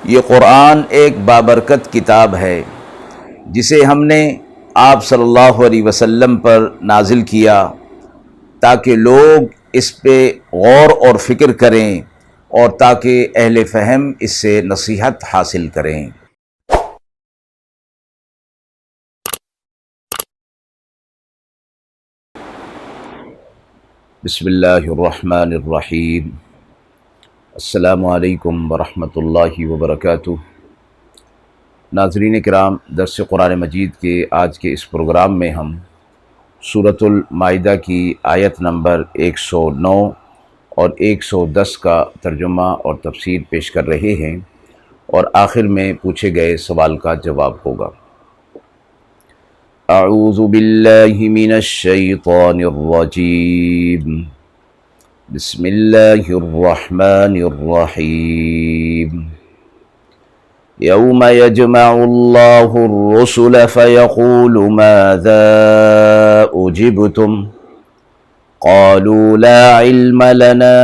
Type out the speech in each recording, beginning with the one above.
یہ قرآن ایک بابرکت کتاب ہے جسے ہم نے آپ صلی اللہ علیہ وسلم پر نازل کیا تاکہ لوگ اس پہ غور اور فکر کریں اور تاکہ اہل فہم اس سے نصیحت حاصل کریں۔ بسم اللہ الرحمن الرحیم۔ السلام علیکم ورحمۃ اللہ وبرکاتہ۔ ناظرین کرام، درس قرآن مجید کے آج کے اس پروگرام میں ہم سورۃ المائدہ کی آیت نمبر 109 اور 110 کا ترجمہ اور تفسیر پیش کر رہے ہیں، اور آخر میں پوچھے گئے سوال کا جواب ہوگا۔ اعوذ باللہ من الشیطان الرجیم، بسم اللہ الرحمن الرحیم۔ یوم یجمع اللہ الرسل فیقول ماذا اجبتم قالوا لا علم لنا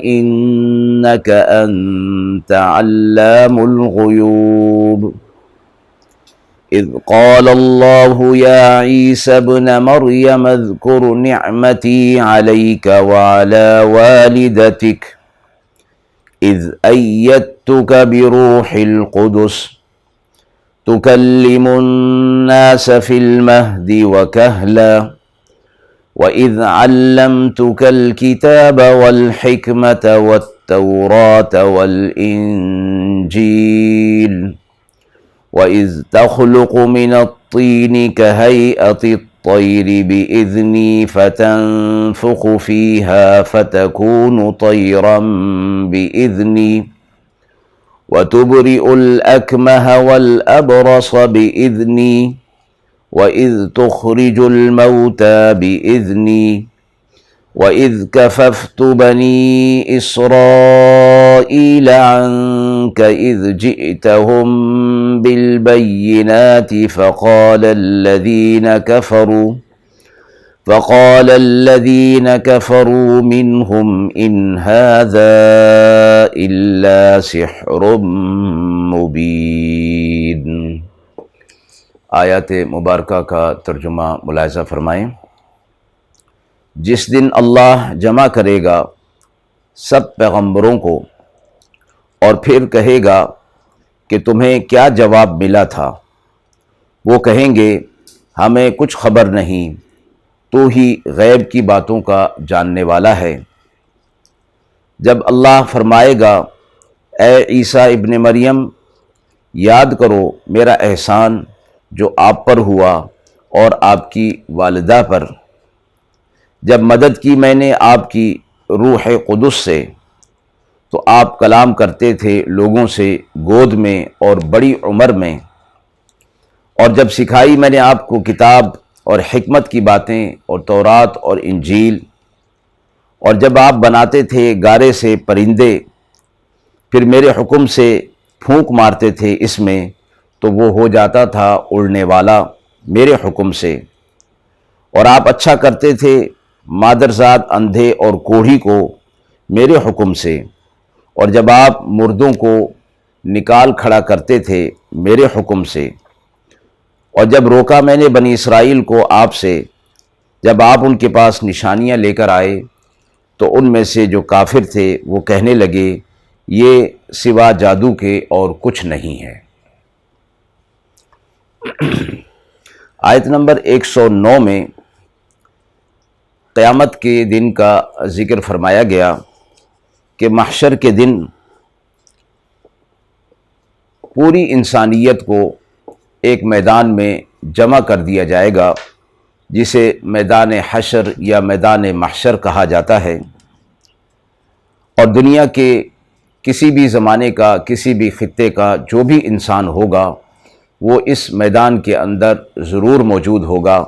انک انت علام الغیوب۔ اذ قال اللہ یا عیسی ابن مریم اذکر نعمتی علیک وعلی والدتک اذ ایدتک بروح القدس تکلم الناس فی المہد وکہلا وَإِذْ عَلَّمْتُكَ الْكِتَابَ وَالْحِكْمَةَ وَالتَّوْرَاةَ وَالْإِنْجِيلَ وَإِذْ تَخْلُقُ مِنَ الطِّينِ كَهَيْئَةِ الطَّيْرِ بِإِذْنِي فَتَنفُخُ فِيهَا فَتَكُونُ طَيْرًا بِإِذْنِي وَتُبْرِئُ الْأَكْمَهَ وَالْأَبْرَصَ بِإِذْنِي وَإِذْ تُخْرِجُ الْمَوْتَى بِإِذْنِي وَإِذْ كَفَفْتُ بَنِي إِسْرَائِيلَ عَنْكَ إِذْ جِئْتَهُمْ بِالْبَيِّنَاتِ فَقَالَ الَّذِينَ كَفَرُوا مِنْهُمْ إِنْ هَذَا إِلَّا سِحْرٌ مُبِينٌ۔ آیات مبارکہ کا ترجمہ ملاحظہ فرمائیں۔ جس دن اللہ جمع کرے گا سب پیغمبروں کو اور پھر کہے گا کہ تمہیں کیا جواب ملا تھا، وہ کہیں گے ہمیں کچھ خبر نہیں، تو ہی غیب کی باتوں کا جاننے والا ہے۔ جب اللہ فرمائے گا اے عیسیٰ ابن مریم، یاد کرو میرا احسان جو آپ پر ہوا اور آپ کی والدہ پر، جب مدد کی میں نے آپ کی روح قدس سے، تو آپ کلام کرتے تھے لوگوں سے گود میں اور بڑی عمر میں، اور جب سکھائی میں نے آپ کو کتاب اور حکمت کی باتیں اور تورات اور انجیل، اور جب آپ بناتے تھے گارے سے پرندے، پھر میرے حکم سے پھونک مارتے تھے اس میں تو وہ ہو جاتا تھا اڑنے والا میرے حکم سے، اور آپ اچھا کرتے تھے مادرزاد اندھے اور کوڑھی کو میرے حکم سے، اور جب آپ مردوں کو نکال کھڑا کرتے تھے میرے حکم سے، اور جب روکا میں نے بنی اسرائیل کو آپ سے، جب آپ ان کے پاس نشانیاں لے کر آئے تو ان میں سے جو کافر تھے وہ کہنے لگے یہ سوا جادو کے اور کچھ نہیں ہے۔ آیت نمبر 109 میں قیامت کے دن کا ذکر فرمایا گیا کہ محشر کے دن پوری انسانیت کو ایک میدان میں جمع کر دیا جائے گا، جسے میدان حشر یا میدان محشر کہا جاتا ہے، اور دنیا کے کسی بھی زمانے کا، کسی بھی خطے کا جو بھی انسان ہوگا وہ اس میدان کے اندر ضرور موجود ہوگا،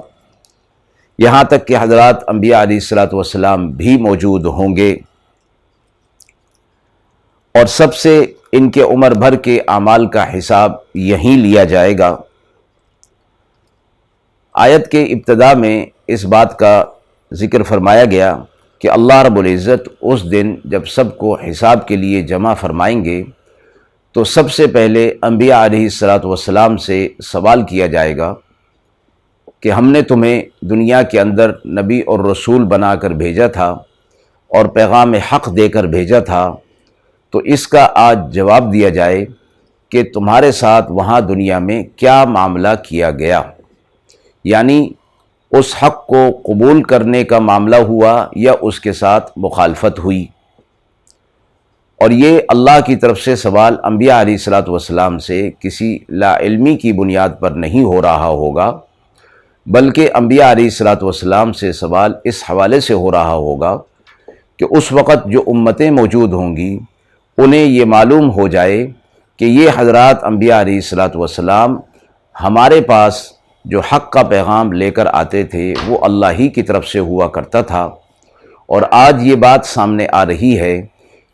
یہاں تک کہ حضرات انبیاء علیہ السلام بھی موجود ہوں گے، اور سب سے ان کے عمر بھر کے اعمال کا حساب یہیں لیا جائے گا۔ آیت کے ابتدا میں اس بات کا ذکر فرمایا گیا کہ اللہ رب العزت اس دن جب سب کو حساب کے لیے جمع فرمائیں گے تو سب سے پہلے انبیاء علیہ الصلاۃ والسلام سے سوال کیا جائے گا کہ ہم نے تمہیں دنیا کے اندر نبی اور رسول بنا کر بھیجا تھا اور پیغام حق دے کر بھیجا تھا، تو اس کا آج جواب دیا جائے کہ تمہارے ساتھ وہاں دنیا میں کیا معاملہ کیا گیا، یعنی اس حق کو قبول کرنے کا معاملہ ہوا یا اس کے ساتھ مخالفت ہوئی۔ اور یہ اللہ کی طرف سے سوال انبیاء علیہ الصلاۃ والسلام سے کسی لا علمی کی بنیاد پر نہیں ہو رہا ہوگا، بلکہ انبیاء علیہ الصلاۃ والسلام سے سوال اس حوالے سے ہو رہا ہوگا کہ اس وقت جو امتیں موجود ہوں گی انہیں یہ معلوم ہو جائے کہ یہ حضرات انبیاء علیہ الصلاۃ والسلام ہمارے پاس جو حق کا پیغام لے کر آتے تھے وہ اللہ ہی کی طرف سے ہوا کرتا تھا، اور آج یہ بات سامنے آ رہی ہے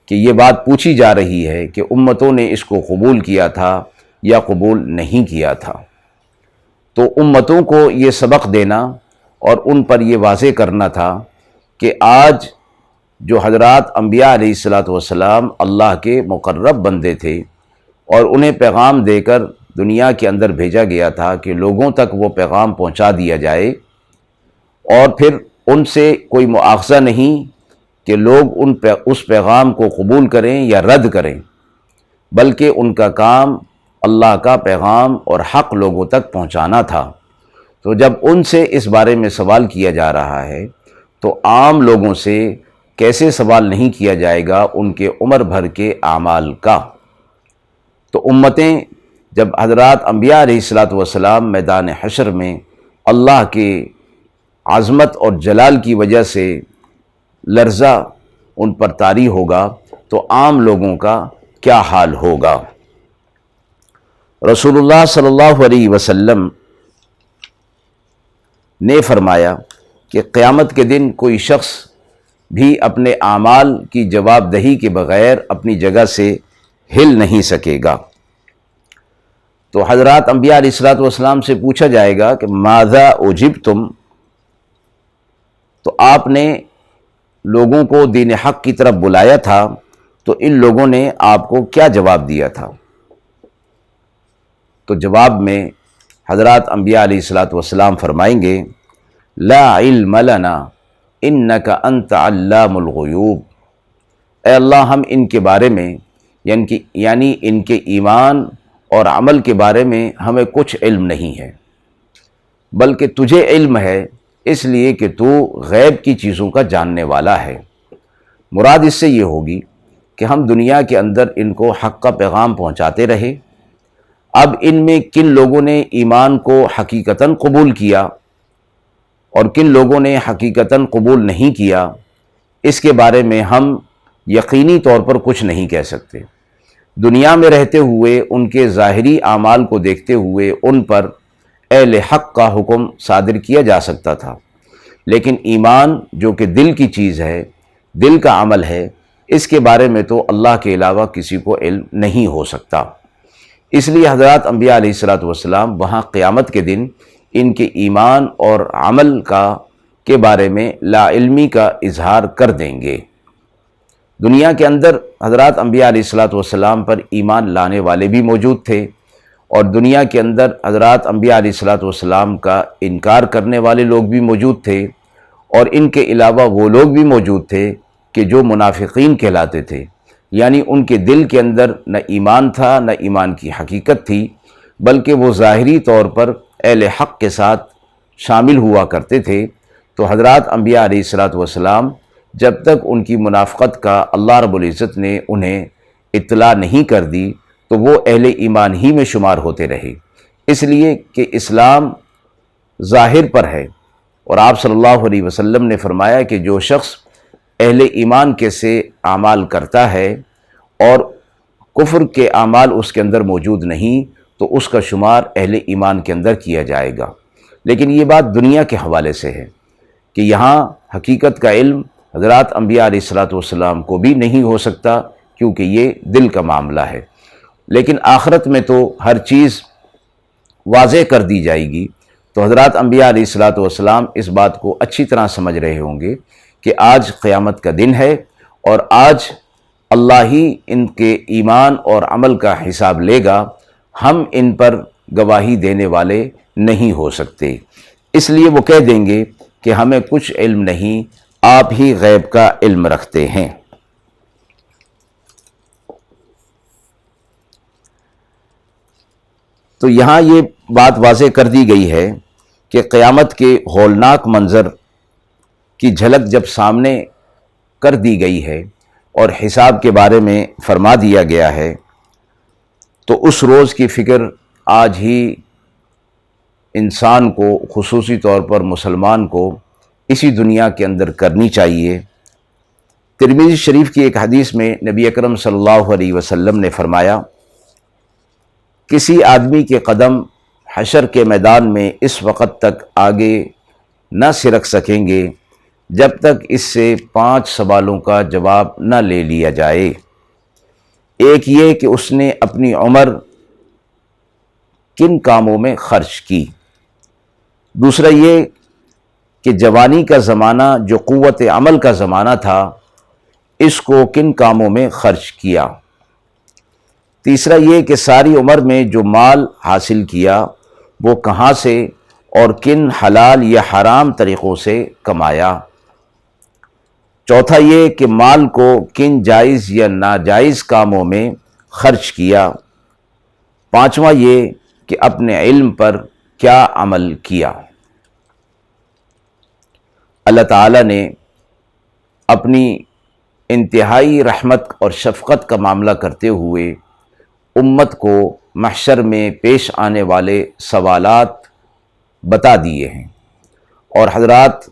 کہ یہ بات پوچھی جا رہی ہے کہ امتوں نے اس کو قبول کیا تھا یا قبول نہیں کیا تھا۔ تو امتوں کو یہ سبق دینا اور ان پر یہ واضح کرنا تھا کہ آج جو حضرات انبیاء علیہ الصلاۃ والسلام اللہ کے مقرب بندے تھے اور انہیں پیغام دے کر دنیا کے اندر بھیجا گیا تھا کہ لوگوں تک وہ پیغام پہنچا دیا جائے، اور پھر ان سے کوئی مؤاخذہ نہیں کہ لوگ اس پیغام کو قبول کریں یا رد کریں، بلکہ ان کا کام اللہ کا پیغام اور حق لوگوں تک پہنچانا تھا۔ تو جب ان سے اس بارے میں سوال کیا جا رہا ہے تو عام لوگوں سے کیسے سوال نہیں کیا جائے گا ان کے عمر بھر کے اعمال کا؟ تو امتیں جب حضرات انبیاء علیہ الصلاۃ والسلام میدان حشر میں اللہ کے عظمت اور جلال کی وجہ سے لرزہ ان پر طاری ہوگا تو عام لوگوں کا کیا حال ہوگا؟ رسول اللہ صلی اللہ علیہ وسلم نے فرمایا کہ قیامت کے دن کوئی شخص بھی اپنے اعمال کی جواب دہی کے بغیر اپنی جگہ سے ہل نہیں سکے گا۔ تو حضرات انبیاء علیہ الصلاۃ والسلام سے پوچھا جائے گا کہ ماذا اجبتم، تو آپ نے لوگوں کو دین حق کی طرف بلایا تھا تو ان لوگوں نے آپ کو کیا جواب دیا تھا؟ تو جواب میں حضرات انبیاء علیہ الصلاۃ والسلام فرمائیں گے لا علم لنا انک انت علام الغیوب، اے اللہ ہم ان کے بارے میں یعنی ان کے ایمان اور عمل کے بارے میں ہمیں کچھ علم نہیں ہے، بلکہ تجھے علم ہے، اس لیے کہ تو غیب کی چیزوں کا جاننے والا ہے۔ مراد اس سے یہ ہوگی کہ ہم دنیا کے اندر ان کو حق کا پیغام پہنچاتے رہے، اب ان میں کن لوگوں نے ایمان کو حقیقتاً قبول کیا اور کن لوگوں نے حقیقتاً قبول نہیں کیا، اس کے بارے میں ہم یقینی طور پر کچھ نہیں کہہ سکتے۔ دنیا میں رہتے ہوئے ان کے ظاہری اعمال کو دیکھتے ہوئے ان پر اہل حق کا حکم صادر کیا جا سکتا تھا، لیکن ایمان جو کہ دل کی چیز ہے، دل کا عمل ہے، اس کے بارے میں تو اللہ کے علاوہ کسی کو علم نہیں ہو سکتا۔ اس لیے حضرات انبیاء علیہ الصلاۃ والسلام وہاں قیامت کے دن ان کے ایمان اور عمل کے بارے میں لا علمی کا اظہار کر دیں گے۔ دنیا کے اندر حضرات انبیاء علیہ الصلاۃ والسلام پر ایمان لانے والے بھی موجود تھے، اور دنیا کے اندر حضرات انبیاء علیہ الصلاۃ والسلام کا انکار کرنے والے لوگ بھی موجود تھے، اور ان کے علاوہ وہ لوگ بھی موجود تھے کہ جو منافقین کہلاتے تھے، یعنی ان کے دل کے اندر نہ ایمان تھا نہ ایمان کی حقیقت تھی، بلکہ وہ ظاہری طور پر اہل حق کے ساتھ شامل ہوا کرتے تھے۔ تو حضرات انبیاء علیہ الصلاۃ والسلام جب تک ان کی منافقت کا اللہ رب العزت نے انہیں اطلاع نہیں کر دی تو وہ اہل ایمان ہی میں شمار ہوتے رہے، اس لیے کہ اسلام ظاہر پر ہے، اور آپ صلی اللہ علیہ وسلم نے فرمایا کہ جو شخص اہل ایمان کے سے اعمال کرتا ہے اور کفر کے اعمال اس کے اندر موجود نہیں تو اس کا شمار اہل ایمان کے اندر کیا جائے گا۔ لیکن یہ بات دنیا کے حوالے سے ہے کہ یہاں حقیقت کا علم حضرات انبیاء علیہ الصلاۃ والسلام کو بھی نہیں ہو سکتا، کیونکہ یہ دل کا معاملہ ہے۔ لیکن آخرت میں تو ہر چیز واضح کر دی جائے گی، تو حضرات انبیاء علیہ الصلاۃ والسلام اس بات کو اچھی طرح سمجھ رہے ہوں گے کہ آج قیامت کا دن ہے، اور آج اللہ ہی ان کے ایمان اور عمل کا حساب لے گا، ہم ان پر گواہی دینے والے نہیں ہو سکتے۔ اس لیے وہ کہہ دیں گے کہ ہمیں کچھ علم نہیں، آپ ہی غیب کا علم رکھتے ہیں۔ تو یہاں یہ بات واضح کر دی گئی ہے کہ قیامت کے ہولناک منظر کی جھلک جب سامنے کر دی گئی ہے اور حساب کے بارے میں فرما دیا گیا ہے، تو اس روز کی فکر آج ہی انسان کو، خصوصی طور پر مسلمان کو، اسی دنیا کے اندر کرنی چاہیے۔ ترمذی شریف کی ایک حدیث میں نبی اکرم صلی اللہ علیہ وسلم نے فرمایا، کسی آدمی کے قدم حشر کے میدان میں اس وقت تک آگے نہ سرک سکیں گے جب تک اس سے 5 سوالوں کا جواب نہ لے لیا جائے۔ ایک یہ کہ اس نے اپنی عمر کن کاموں میں خرچ کی، دوسرا یہ کہ جوانی کا زمانہ جو قوت عمل کا زمانہ تھا، اس کو کن کاموں میں خرچ کیا، تیسرا یہ کہ ساری عمر میں جو مال حاصل کیا وہ کہاں سے اور کن حلال یا حرام طریقوں سے کمایا، چوتھا یہ کہ مال کو کن جائز یا ناجائز کاموں میں خرچ کیا، پانچواں یہ کہ اپنے علم پر کیا عمل کیا۔ اللہ تعالیٰ نے اپنی انتہائی رحمت اور شفقت کا معاملہ کرتے ہوئے امت کو محشر میں پیش آنے والے سوالات بتا دیے ہیں، اور حضرات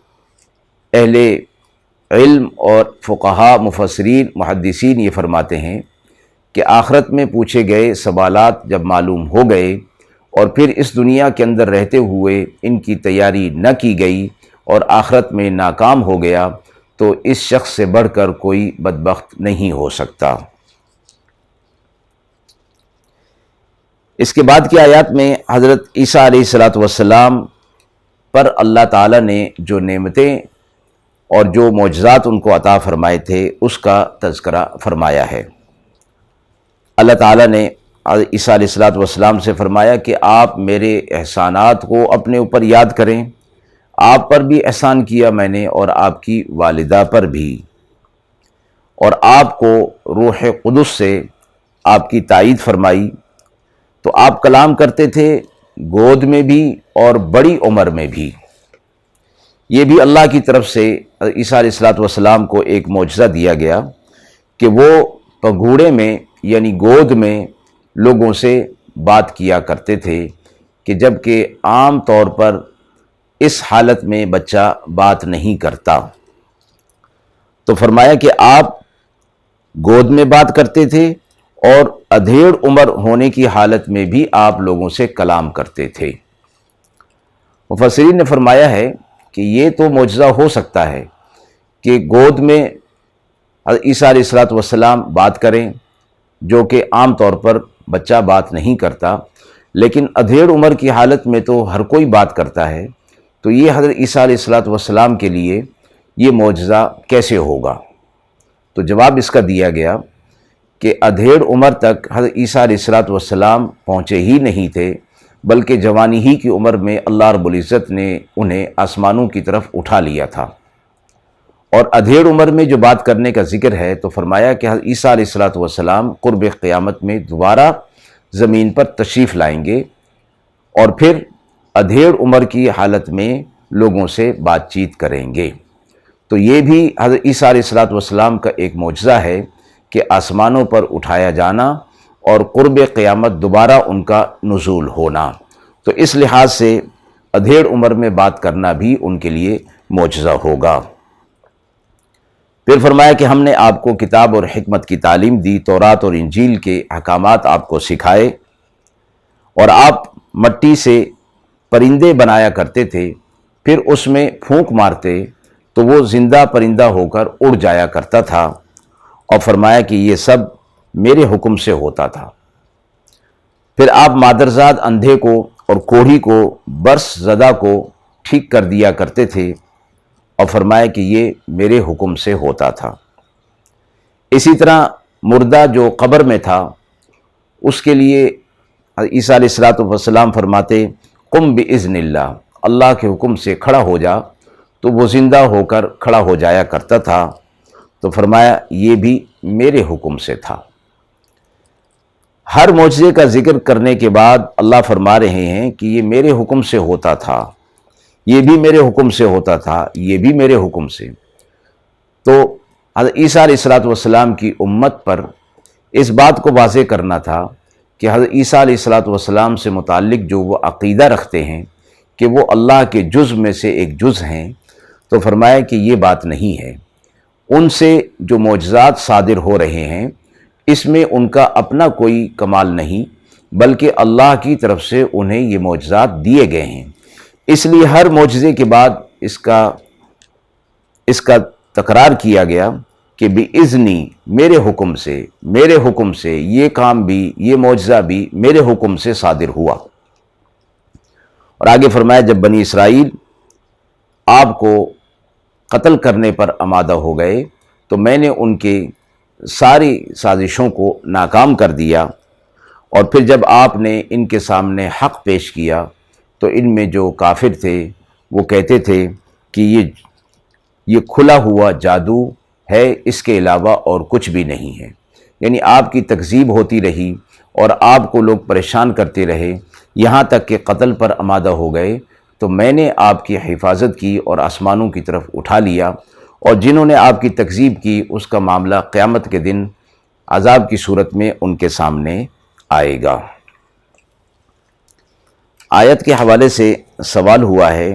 اہل علم اور فقہاء، مفسرین، محدثین یہ فرماتے ہیں کہ آخرت میں پوچھے گئے سوالات جب معلوم ہو گئے اور پھر اس دنیا کے اندر رہتے ہوئے ان کی تیاری نہ کی گئی اور آخرت میں ناکام ہو گیا، تو اس شخص سے بڑھ کر کوئی بدبخت نہیں ہو سکتا۔ اس کے بعد کی آیات میں حضرت عیسیٰ علیہ السلام پر اللہ تعالیٰ نے جو نعمتیں اور جو معجزات ان کو عطا فرمائے تھے اس کا تذکرہ فرمایا ہے۔ اللہ تعالیٰ نے عیسیٰ علیہ السلام سے فرمایا کہ آپ میرے احسانات کو اپنے اوپر یاد کریں، آپ پر بھی احسان کیا میں نے اور آپ کی والدہ پر بھی، اور آپ کو روح قدس سے آپ کی تائید فرمائی، تو آپ کلام کرتے تھے گود میں بھی اور بڑی عمر میں بھی۔ یہ بھی اللہ کی طرف سے عیسیٰ علیہ السلام کو ایک معجزہ دیا گیا کہ وہ پگھوڑے میں یعنی گود میں لوگوں سے بات کیا کرتے تھے، کہ جب کہ عام طور پر اس حالت میں بچہ بات نہیں کرتا، تو فرمایا کہ آپ گود میں بات کرتے تھے اور ادھیڑ عمر ہونے کی حالت میں بھی آپ لوگوں سے کلام کرتے تھے۔ مفسرین نے فرمایا ہے کہ یہ تو معجزہ ہو سکتا ہے کہ گود میں عیسیٰ علیہ السلام بات کریں، جو کہ عام طور پر بچہ بات نہیں کرتا، لیکن ادھیڑ عمر کی حالت میں تو ہر کوئی بات کرتا ہے، تو یہ حضرت عیسیٰ علیہ السلام کے لیے یہ معجزہ کیسے ہوگا؟ تو جواب اس کا دیا گیا کہ ادھیڑ عمر تک حضرت عیسیٰ علیہ السلام پہنچے ہی نہیں تھے، بلکہ جوانی ہی کی عمر میں اللہ رب العزت نے انہیں آسمانوں کی طرف اٹھا لیا تھا۔ اور ادھیڑ عمر میں جو بات کرنے کا ذکر ہے تو فرمایا کہ حضرت عیسیٰ علیہ السلام قرب قیامت میں دوبارہ زمین پر تشریف لائیں گے اور پھر ادھیڑ عمر کی حالت میں لوگوں سے بات چیت کریں گے۔ تو یہ بھی حضرت عیسیٰ علیہ السلام کا ایک معجزہ ہے کہ آسمانوں پر اٹھایا جانا اور قرب قیامت دوبارہ ان کا نزول ہونا، تو اس لحاظ سے ادھیڑ عمر میں بات کرنا بھی ان کے لیے معجزہ ہوگا۔ پھر فرمایا کہ ہم نے آپ کو کتاب اور حکمت کی تعلیم دی، تورات اور انجیل کے احکامات آپ کو سکھائے، اور آپ مٹی سے پرندے بنایا کرتے تھے، پھر اس میں پھونک مارتے تو وہ زندہ پرندہ ہو کر اڑ جایا کرتا تھا، اور فرمایا کہ یہ سب میرے حکم سے ہوتا تھا۔ پھر آپ مادرزاد اندھے کو اور کوڑھی کو، برس زدہ کو ٹھیک کر دیا کرتے تھے، اور فرمایا کہ یہ میرے حکم سے ہوتا تھا۔ اسی طرح مردہ جو قبر میں تھا اس کے لیے عیسیٰ علیہ الصلوۃ والسلام فرماتے قم باذن اللہ، اللہ کے حکم سے کھڑا ہو جا، تو وہ زندہ ہو کر کھڑا ہو جایا کرتا تھا۔ تو فرمایا یہ بھی میرے حکم سے تھا۔ ہر معجزے کا ذکر کرنے کے بعد اللہ فرما رہے ہیں کہ یہ میرے حکم سے ہوتا تھا، یہ بھی میرے حکم سے ہوتا تھا، یہ بھی میرے حکم سے۔ تو حضرت عیسیٰ علیہ الصلوۃ والسلام کی امت پر اس بات کو واضح کرنا تھا کہ حضرت عیسیٰ علیہ الصلوۃ والسلام سے متعلق جو وہ عقیدہ رکھتے ہیں کہ وہ اللہ کے جز میں سے ایک جز ہیں، تو فرمایا کہ یہ بات نہیں ہے۔ ان سے جو معجزات صادر ہو رہے ہیں اس میں ان کا اپنا کوئی کمال نہیں، بلکہ اللہ کی طرف سے انہیں یہ معجزات دیے گئے ہیں۔ اس لیے ہر معجزے کے بعد اس کا تکرار کیا گیا کہ بِإِذْنِی، میرے حکم سے یہ کام بھی، یہ معجزہ بھی میرے حکم سے صادر ہوا۔ اور آگے فرمایا جب بنی اسرائیل آپ کو قتل کرنے پر آمادہ ہو گئے تو میں نے ان کے ساری سازشوں کو ناکام کر دیا، اور پھر جب آپ نے ان کے سامنے حق پیش کیا تو ان میں جو کافر تھے وہ کہتے تھے کہ یہ کھلا ہوا جادو ہے، اس کے علاوہ اور کچھ بھی نہیں ہے۔ یعنی آپ کی تکذیب ہوتی رہی اور آپ کو لوگ پریشان کرتے رہے، یہاں تک کہ قتل پر آمادہ ہو گئے، تو میں نے آپ کی حفاظت کی اور آسمانوں کی طرف اٹھا لیا، اور جنہوں نے آپ کی تکذیب کی اس کا معاملہ قیامت کے دن عذاب کی صورت میں ان کے سامنے آئے گا۔ آیت کے حوالے سے سوال ہوا ہے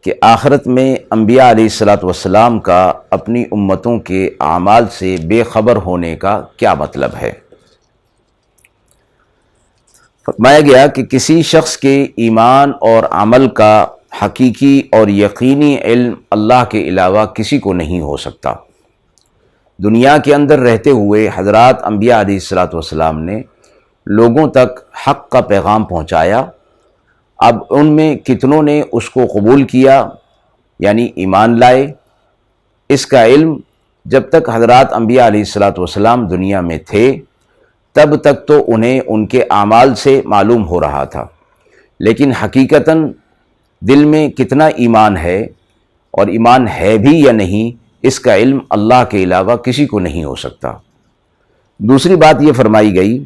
کہ آخرت میں انبیاء علیہ الصلوۃ والسلام کا اپنی امتوں کے اعمال سے بے خبر ہونے کا کیا مطلب ہے؟ فرمایا گیا کہ کسی شخص کے ایمان اور عمل کا حقیقی اور یقینی علم اللہ کے علاوہ کسی کو نہیں ہو سکتا۔ دنیا کے اندر رہتے ہوئے حضرات انبیاء علیہ الصلوۃ والسلام نے لوگوں تک حق کا پیغام پہنچایا۔ اب ان میں کتنوں نے اس کو قبول کیا، یعنی ایمان لائے، اس کا علم جب تک حضرات انبیاء علیہ الصلوۃ والسلام دنیا میں تھے تب تک تو انہیں ان کے اعمال سے معلوم ہو رہا تھا، لیکن حقیقتاً دل میں کتنا ایمان ہے اور ایمان ہے بھی یا نہیں، اس کا علم اللہ کے علاوہ کسی کو نہیں ہو سکتا۔ دوسری بات یہ فرمائی گئی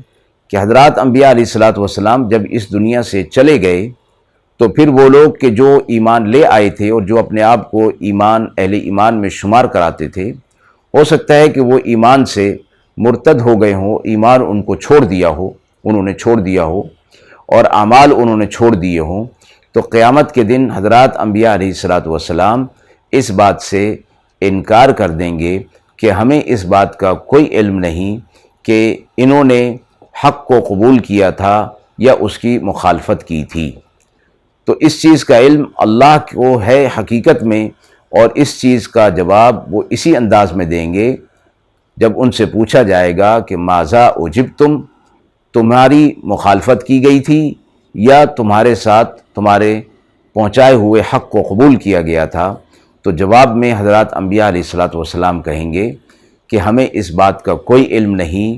کہ حضرات انبیاء علیہ الصلوۃ والسلام جب اس دنیا سے چلے گئے تو پھر وہ لوگ کہ جو ایمان لے آئے تھے اور جو اپنے آپ کو اہل ایمان میں شمار کراتے تھے، ہو سکتا ہے کہ وہ ایمان سے مرتد ہو گئے ہوں، ایمان ان کو چھوڑ دیا ہو، انہوں نے چھوڑ دیا ہو، اور اعمال انہوں نے چھوڑ دیے ہوں، تو قیامت کے دن حضرات انبیاء علیہ الصلوۃ والسلام اس بات سے انکار کر دیں گے کہ ہمیں اس بات کا کوئی علم نہیں کہ انہوں نے حق کو قبول کیا تھا یا اس کی مخالفت کی تھی۔ تو اس چیز کا علم اللہ کو ہے حقیقت میں، اور اس چیز کا جواب وہ اسی انداز میں دیں گے جب ان سے پوچھا جائے گا کہ ماذا اجبتم، تمہاری مخالفت کی گئی تھی یا تمہارے ساتھ تمہارے پہنچائے ہوئے حق کو قبول کیا گیا تھا؟ تو جواب میں حضرات انبیاء علیہ الصلوۃ والسلام کہیں گے کہ ہمیں اس بات کا کوئی علم نہیں،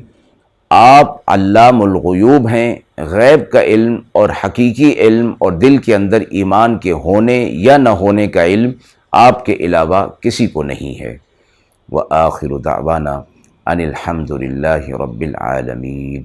آپ علام الغیوب ہیں، غیب کا علم اور حقیقی علم اور دل کے اندر ایمان کے ہونے یا نہ ہونے کا علم آپ کے علاوہ کسی کو نہیں ہے۔ وآخر دعوانا ان الحمد للہ رب العالمین۔